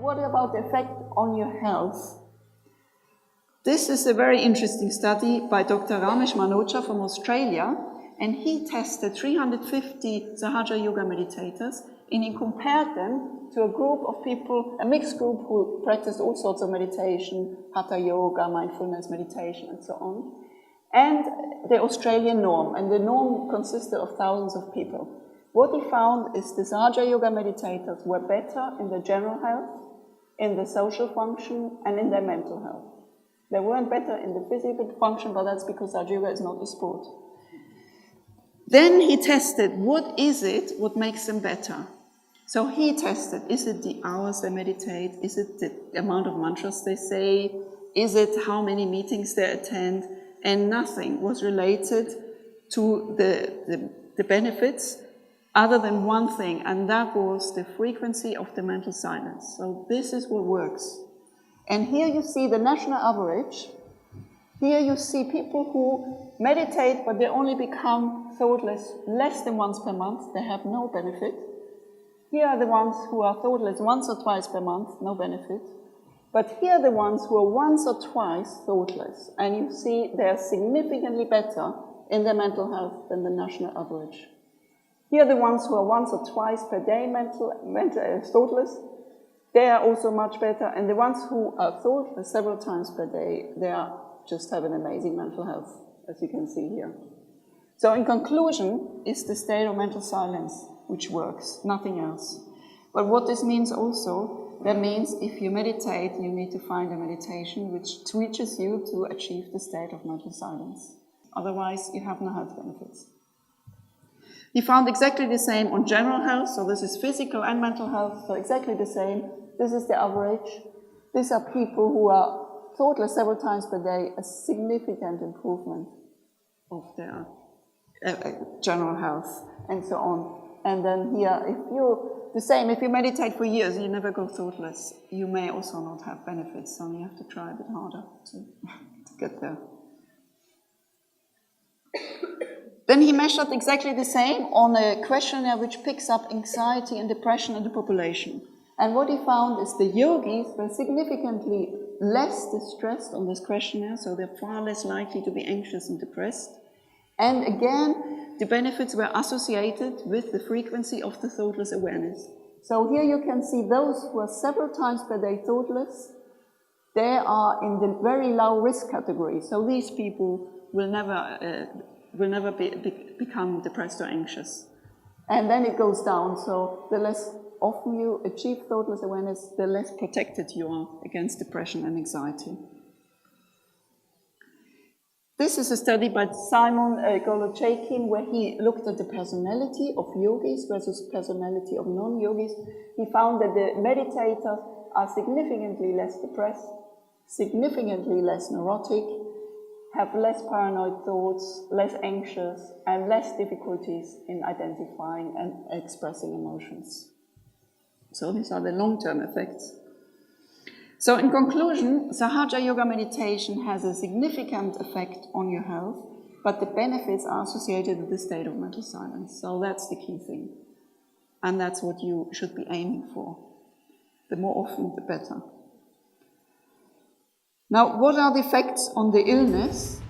what about the effect on your health? This is a very interesting study by Dr. Ramesh Manocha from Australia, and he tested 350 Sahaja Yoga meditators, and he compared them to a group of people, a mixed group who practiced all sorts of meditation, Hatha Yoga, mindfulness meditation, and so on, and the Australian norm, and the norm consisted of thousands of people. What he found is the Sahaja Yoga meditators were better in their general health, in the social function, and in their mental health. They weren't better in the physical function, but that's because Sahaja Yoga is not a sport. Then he tested, what makes them better? So he tested, is it the hours they meditate? Is it the amount of mantras they say? Is it how many meetings they attend? And nothing was related to the benefits other than one thing, and that was the frequency of the mental silence. So this is what works. And here you see the national average. Here you see people who meditate, but they only become thoughtless less than once per month. They have no benefit. Here are the ones who are thoughtless once or twice per month, no benefit. But here are the ones who are once or twice thoughtless. And you see they're significantly better in their mental health than the national average. Here are the ones who are once or twice per day thoughtless. They are also much better. And the ones who are thoughtless several times per day, just have an amazing mental health, as you can see here. So in conclusion, it's the state of mental silence which works, nothing else. But what this means also, that means if you meditate, you need to find a meditation which teaches you to achieve the state of mental silence. Otherwise, you have no health benefits. He found exactly the same on general health, so this is physical and mental health, so exactly the same. This is the average. These are people who are thoughtless several times per day, a significant improvement of their general health, and so on. And then here, if you meditate for years, you never go thoughtless, you may also not have benefits, so you have to try a bit harder to get there. Then he measured exactly the same on a questionnaire which picks up anxiety and depression in the population. And what he found is the yogis were significantly less distressed on this questionnaire, so they're far less likely to be anxious and depressed. And again, the benefits were associated with the frequency of the thoughtless awareness. So here you can see those who are several times per day thoughtless, they are in the very low risk category. So these people will never become depressed or anxious. And then it goes down, so the less often you achieve thoughtless awareness, the less protected you are against depression and anxiety. This is a study by Simon Golochaikin, where he looked at the personality of yogis versus personality of non-yogis. He found that the meditators are significantly less depressed, significantly less neurotic, have less paranoid thoughts, less anxious, and less difficulties in identifying and expressing emotions. So these are the long-term effects. So in conclusion, Sahaja Yoga meditation has a significant effect on your health, but the benefits are associated with the state of mental silence. So that's the key thing. And that's what you should be aiming for. The more often, the better. Now, what are the effects on the illness?